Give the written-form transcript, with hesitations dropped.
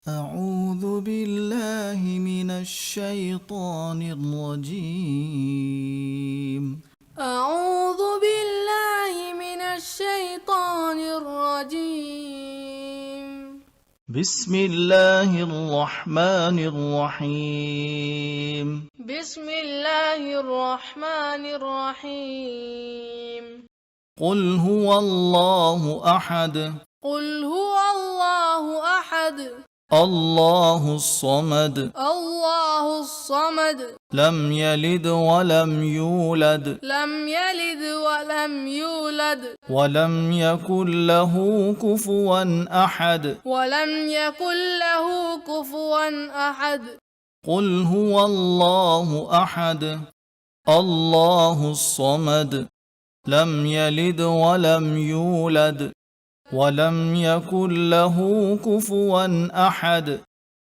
أعوذ بالله من الشيطان الرجيم. أعوذ بالله من الشيطان الرجيم. بسم الله الرحمن الرحيم. بسم الله الرحمن الرحيم. قل هو الله أحد. قل هو الله أحد. الله الصمد. الله الصمد. لم يلد ولم يولد. لم يلد ولم يولد. ولم يكن له كفوا أحد. ولم يكن له كفوا أحد. قل هو الله أحد. الله الصمد. لم يلد ولم يولد. ولم يكن له كفوا أحد.